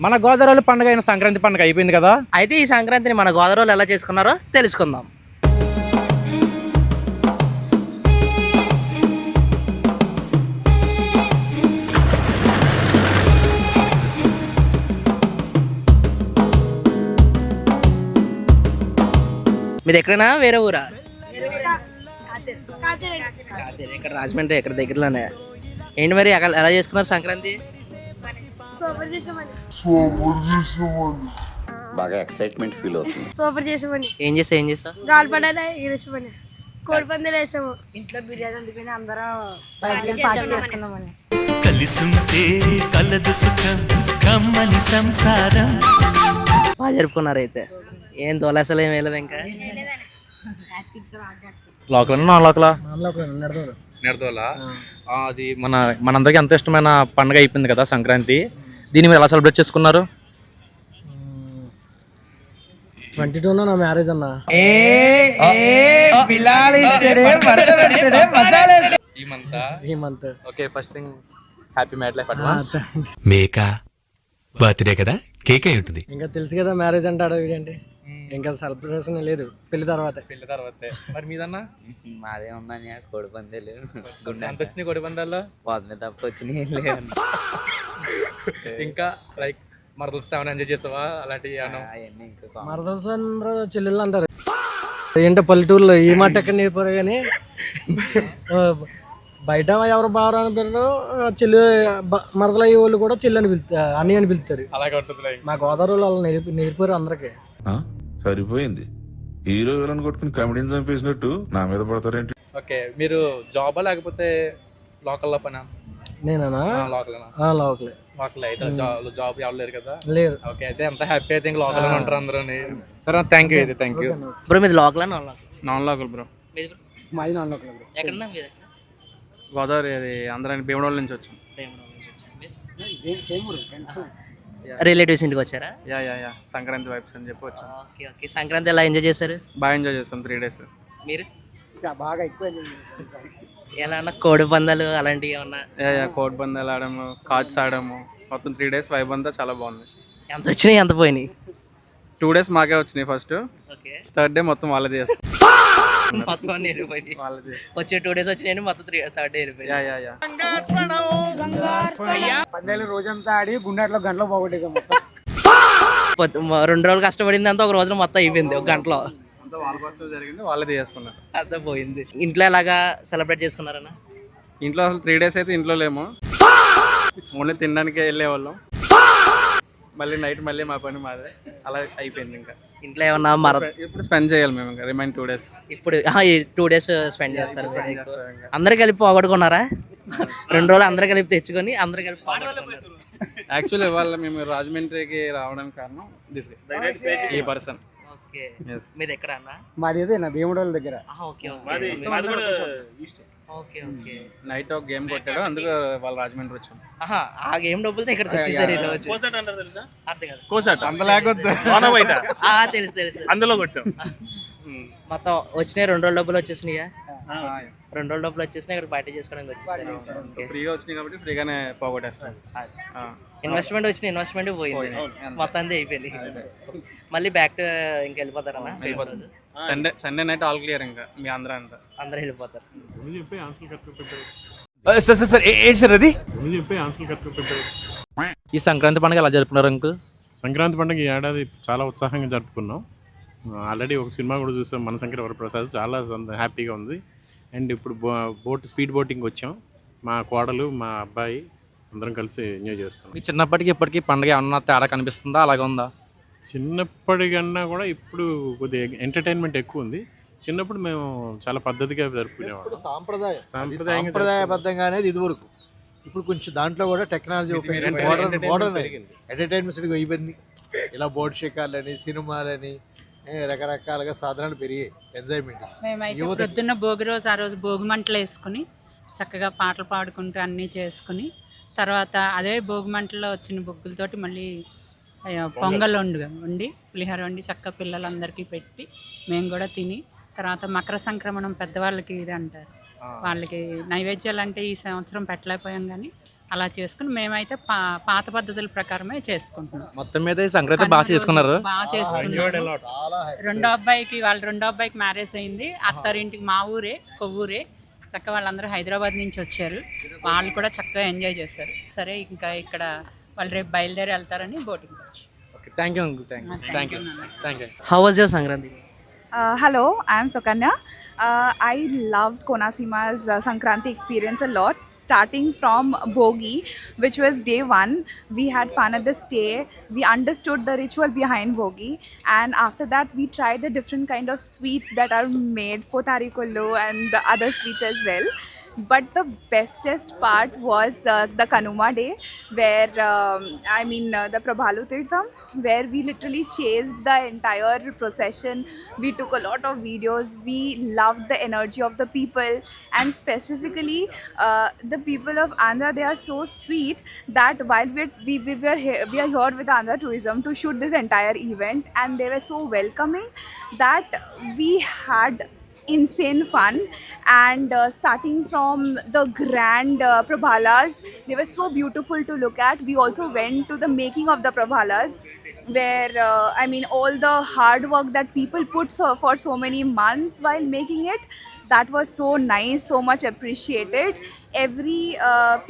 మన గోదావరి పండుగ అయిన సంక్రాంతి పండుగ అయిపోయింది కదా. అయితే ఈ సంక్రాంతిని మన గోదావరిలో ఎలా చేసుకున్నారో తెలుసుకుందాం. మీరు ఎక్కడైనా వేరే ఊరా? ఇక్కడ రాజమండ్రి, ఇక్కడ దగ్గరలోనే. ఏంటి మరి ఎలా చేసుకున్నారు సంక్రాంతి? బాగా ఎక్సైట్మెంట్ ఫీల్ అవుతుంది. సూపర్ చేసామని. ఏం చేస్తా? గాలి పడాలి ఎగరేసామని, కోడి పందాలు వేసాము. ఇంట్లో బిర్యానీ అందుకని అందరం చేసుకున్నామని. కలిసుంటే కలదు సుఖం కమ్మని సంసారం. బాగా జరుపుకున్నారు అయితే. ఏం దోలాసలు ఏం వేయలేదు ఇంకా? లోకల్ నాన్ లోకలా? నెడదోలా. అది మనందరికి ఎంత ఇష్టమైన పండుగ అయిపోయింది కదా సంక్రాంతి. దీన్ని మీరు ఎలా సెలబ్రేట్ చేసుకున్నారు? 22 నా మ్యారేజ్ అన్న. ఈ month. Okay, first thing happy marriage life advance. Meka birthday కదా, కేక్ అయి ఉంటుంది. ఇంకా తెలుసు కదా మ్యారేజ్ అంటే అడగండి. ఇంకా సెలబ్రేషన్ లేదు, పెళ్లి తర్వాతే. మరి మీదన్నా? మాదే ఉందని కోడి పందేలు ఎంత వచ్చినాయి కోడి పందాల్లో? పోతుంది తప్ప వచ్చినాయి లేదు. ఇంకా లైక్ మరదలతో ఏమైనా ఎంజాయ్ చేసావా అలాంటివి? అవన్నీ ఇంకా మరదలు అందరూ చెల్లెళ్ళు అంటారు. ఏంటో పల్లెటూరులో ఈ మాట ఎక్కడ నేర్పారు కానీ బయట ఎవరు బాగా అనిపిస్తారు, చెల్లి మరదలు అయ్యే వాళ్ళు కూడా చెల్లి అని పిలుస్తారు, అన్ని అని పిలుస్తారు. అలాగే ఉంటుంది. మా గోదావరిలో వాళ్ళు నేర్పారు అందరికి. సరిపోయింది. హీరో విలన్ కొట్టుకుని కమెడీని చంపేసినట్టు నా మీద పడతారేంటి? ఓకే, మీరు జాబా లేకపోతే లోకల్లో పని? నేనా? లోకలే. లోకల్ అయితే జాబ్ ఎవరు లేరు కదా? లేరు. ఓకే, అయితే ఎంత హ్యాపీ అయితే ఇంకా లోకల్ ఉంటారు అందరూ. సరే, థ్యాంక్ యూ. అయితే థ్యాంక్ యూ బ్రో. మీది local non local? Non local bro. మాది నాన్ లోకల్. ఎక్కడన్నా మీరు? గోదావరి, అది అందరూ భీమడోళ్ళ నుంచి వచ్చాం. రిలేటివ్స్ ఇంటికి వచ్చారా? యా సంక్రాంతి వైబ్స్ అని చెప్పి వచ్చాం. ఓకే. సంక్రాంతి ఎలా ఎంజాయ్ చేశారు? బాగా ఎంజాయ్ చేస్తాం 3 days. మీరు బాగా ఎక్కువ ఎంజాయ్ చేశారు. ఎలా అన్నా కోడి పందాలు అలాంటివి ఏమన్నా? యా కోడి పందాలు ఆడాము, కార్డ్స్ ఆడాము. మొత్తం 3 days వైబ్ అంతా చాలా బాగుంది. ఎంత వచ్చినాయి, ఎంత పోయినాయి? 2 days మాకే వచ్చినాయి ఫస్ట్. ఓకే. 3rd day మొత్తం వాళ్ళది చేస్తాం. మొత్తం అన్ని వెళ్ళిపోయి వచ్చే 2 days వచ్చినాయి, మొత్తం 3rd day వెళ్ళిపోయి. యా పందాలు రోజంతా ఆడి గుండెట్లో గంటలో పోగొట్టేసాం. 2 రోజులు కష్టపడింది అంతా ఒక రోజున మొత్తం అయిపోయింది, ఒక గంటలో. అంతా వాళ్ళ కోసం జరిగింది, వాళ్ళది చేసుకున్నారు. అంతా పోయింది. ఇంట్లో ఎలాగా సెలబ్రేట్ చేసుకున్నారన్న? ఇంట్లో అసలు 3 days అయితే ఇంట్లో లేము, ఓన్లీ తినడానికే వెళ్ళేవాళ్ళం. మళ్ళీ నైట్ మళ్ళీ మా పని మాదే, అలా అయిపోయింది. ఇంకా ఇంట్లో ఏమన్నా ఇప్పుడు స్పెండ్ చేయాలి మేము ఇంకా రిమైన్ 2 days. ఇప్పుడు 2 days స్పెండ్ చేస్తారు. అందరు కలిపి పోగొట్టుకున్నారా? 2 రోజులు అందరు కలిపి తెచ్చుకొని అందరు కలిపి పోగొట్టుకున్నారు. యాక్చువల్లీ ఇవాళ మేము రాజమండ్రికి రావడానికి కారణం ఈ పర్సన్. ఓకే. మీది ఎక్కడ అన్న? మాది అదే నా భీముడోళ్ళ దగ్గర. ఓకే. నైట్ ఒక గేమ్ కొట్టాడు, అందుకు వాళ్ళు రాజమండ్రి వచ్చాం. ఆ గేమ్ డబ్బులతో ఇక్కడికి వచ్చేసారు ఈ రోజు. తెలుసు అందులో కొట్టాం. మొత్తం వచ్చినాయి 2 రోజుల డబ్బులు వచ్చేసినాయా? 2 రోజుల డబ్బులు వచ్చేసినాయి, ఇక్కడ బయట చేసుకోవడానికి వచ్చేసారు. ఫ్రీగా వచ్చినాయి కాబట్టి ఫ్రీగానే పోగొట్టేస్తాం. ఇన్వెస్ట్మెంట్ వచ్చిన ఇన్వెస్ట్మెంట్ పోయింది, మొత్తం అంతా అయిపోయింది. మళ్ళీ బ్యాక్ టు ఇంకా వెళ్ళిపోతారన్నా? సండే నైట్ ఆల్ క్లియర్, ఇంకా మీ అందరూ వెళ్ళిపోతారు. ఈ సంక్రాంతి పండుగ ఎలా జరుపుకున్నారు అంకుల్? సంక్రాంతి పండుగ ఈ ఏడాది చాలా ఉత్సాహంగా జరుపుకున్నాం. ఆల్రెడీ ఒక సినిమా కూడా చూసాం, మనశంకర వరప్రసాద్. చాలా హ్యాపీగా ఉంది. అండ్ ఇప్పుడు స్పీడ్ బోటింగ్ వచ్చాం. మా కోడలు, మా అబ్బాయి అందరం కలిసి ఎంజాయ్ చేస్తాం. మీ చిన్నప్పటికి ఇప్పటికీ పండుగ ఏమన్నా తేడా కనిపిస్తుందా, అలాగే ఉందా? చిన్నప్పటికన్నా కూడా ఇప్పుడు కొద్దిగా ఎంటర్టైన్మెంట్ ఎక్కువ ఉంది. చిన్నప్పుడు మేము చాలా పద్ధతిగా జరుపుకునేవాళ్ళం. సాంప్రదాయబద్ధంగా అనేది ఇది వరకు. ఇప్పుడు కొంచెం దాంట్లో కూడా టెక్నాలజీ ఎంటర్టైన్మెంట్స్ ఇవన్నీ ఇలా బోట్ షికార్లని, సినిమాలని, రకరకాలుగా సాధనాలు పెరిగాయి. ఎంజాయ్మెంట్. మేమైతే పొద్దున్న భోగి రోజు ఆ రోజు భోగి మంటలు వేసుకుని చక్కగా పాటలు పాడుకుంటూ అన్నీ చేసుకుని, తర్వాత అదే భోగి మంటల్లో వచ్చిన బొగ్గులతోటి మళ్ళీ పొంగల్ వండి పులిహోర వండి చక్క పిల్లలందరికీ పెట్టి మేము కూడా తిని, తర్వాత మకర సంక్రమణం పెద్దవాళ్ళకి ఇది అంటారు, వాళ్ళకి నైవేద్యాలు అంటే ఈ సంవత్సరం పెట్టలేకపోయాం కానీ అలా చేసుకుని మేమైతే పాత పద్ధతుల ప్రకారమే చేసుకుంటున్నాం. మొత్తం మీద ఈ సంక్రాంతి బాగా చేసుకున్నారు. బాగా చేసుకున్నాం. రెండో అబ్బాయికి మ్యారేజ్ అయింది. అత్తారింటికి మా ఊరే కొవ్వూరే. చక్కగా వాళ్ళందరూ హైదరాబాద్ నుంచి వచ్చారు. వాళ్ళు కూడా చక్కగా ఎంజాయ్ చేశారు. సరే ఇంకా ఇక్కడ వాళ్ళు రేపు బయలుదేరి వెళ్తారని బోటింగ్ వచ్చి. Thank you. How was your Sankranti? Hello, I am Sukanya. I loved Konasima's Sankranti experience a lot. Starting from Bogi, which was day one, we had fun at the stay. We understood the ritual behind Bogi, and after that, we tried the different kind of sweets that are made, Potarikollo and the other sweets as well. But the bestest part was the Kanuma day, where the Prabhalu Tirtham, where we literally chased the entire procession. We took a lot of videos. We loved the energy of the people, and specifically the people of Andhra. They are so sweet that while we are here with Andhra Tourism to shoot this entire event, and they were so welcoming that we had insane fun. And starting from the grand prabhalas, they were so beautiful to look at. We also went to the making of the prabhalas, where all the hard work that people put for so many months while making it, that was so nice, so much appreciated. Every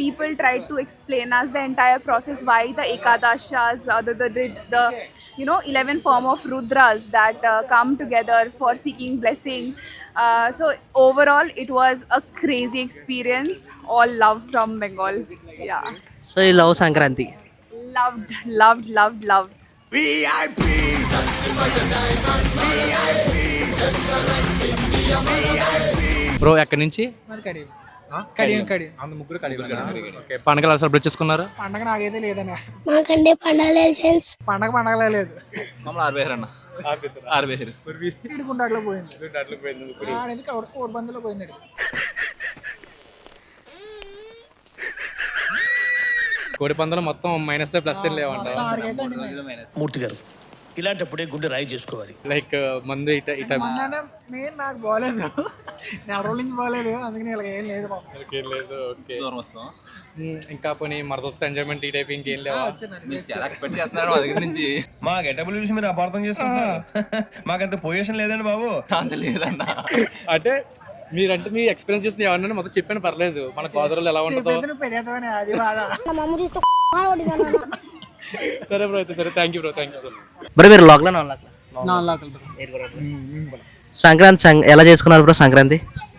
people tried to explain us the entire process, why the ekadashas, the 11 form of rudras that come together for seeking blessing. So overall, it was a crazy experience. All love from Bengal. Yeah. So you love Sankranti? Loved. Bro ఎక్కడి నుంచి? కడియం ముగ్గురు పండుగలు ఎలా celebrate చేసుకున్నారు? పండగ నాకైతే లేదన్న. మాకంటే పండగ లేదు. గుండాట్లో పోయింది. కోడిపందులో పోయింది. కోడి పందాలు మొత్తం మైనస్ ప్లస్ లేవంట. మూర్తి గారు ఇలాంటప్పుడే గుండె రాయి చేసుకోవాలి. లైక్ మందు మెయిన్ నాకు బాగాలేదు, నెల రోజుల నుంచి బాగాలేదు, అందుకని ఏం లేదు. ఓకే ఇంకా పోనీ మరదొస్తే ఎంజాయ్మెంట్ ఈ టైప్ ఇంకేం లేవా? మా గెటబుల్ చూసి మీరు అపార్థం చేసుకుంటున్నారు. మాకంత పొజిషన్ లేదండి బాబు. అంత లేదన్న. అంటే మీరంటే మీ ఎక్స్పీరియన్స్ చేసిన ఎవరన్నా మొత్తం చెప్పాను పర్లేదు. మన గోదావరిలో ఎలా ఉంటుందో. సరే బ్రో, అయితే సరే. Thank you bro. బ్రో మీరు లాక్లో సంక్రాంతి ఎలా చేసుకున్నారు బ్రో?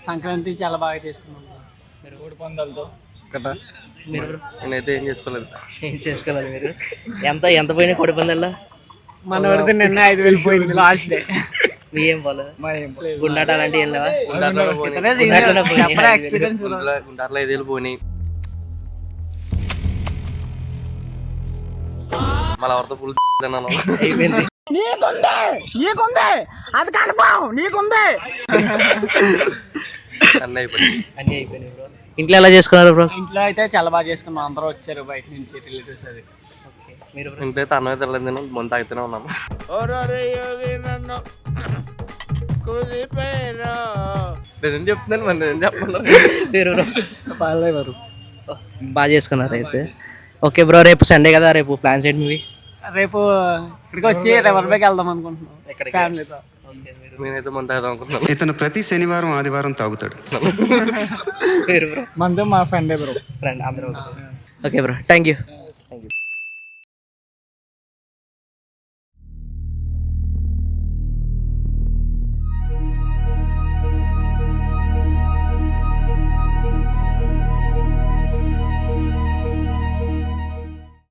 సంక్రాంతి చాలా బాగా చేసుకున్నాం. నేనైతే ఏం చేసుకోలేదు. మీరు ఎంత పోయినాయి కోడి పందాల్లో? మన వరకు నిన్న 5,000 పోయింది లాస్ట్ డే. మీ ఏం పోలేదు? గుండాట అలాంటివి ఏం లేవా? ఎక్స్పీరియన్స్ గుండాట్లో 5,000 పోయినాయి. మళ్ళీ ఎవరితో ఫుల్ అయిపోయింది. అది కన్ఫర్మ్ నీకుంది. అన్నీ అయిపోయినాయి బ్రో. ఇంట్లో ఎలా చేసుకున్నారు బ్రో? ఇంట్లో అయితే చాలా బాగా చేసుకున్నాం. అందరూ వచ్చారు బయట నుంచి రిలేటివ్స్. అది ఇంట్లో అయితే అన్నమే తినలేదు, ముందు తాగుతూనే ఉన్నాము. చెప్తున్నాను మరి చెప్పండి. బాగా చేసుకున్నారు అయితే. ఓకే బ్రో, రేపు సండే కదా, రేపు ప్లాన్స్ ఏంటి మీవి? రేపు ఇక్కడికి వచ్చి రివర్ బైక్ వెళ్దాం అనుకుంటున్నాం ఫ్యామిలీతో. నేనైతే ముందు తాగుదాం అనుకుంటున్నాను. ఇతను ప్రతి శనివారం ఆదివారం తాగుతాడు. మనతో మా ఫ్రెండ్ బ్రో. ఫ్రెండ్ అందరూ. Okay bro, thank you.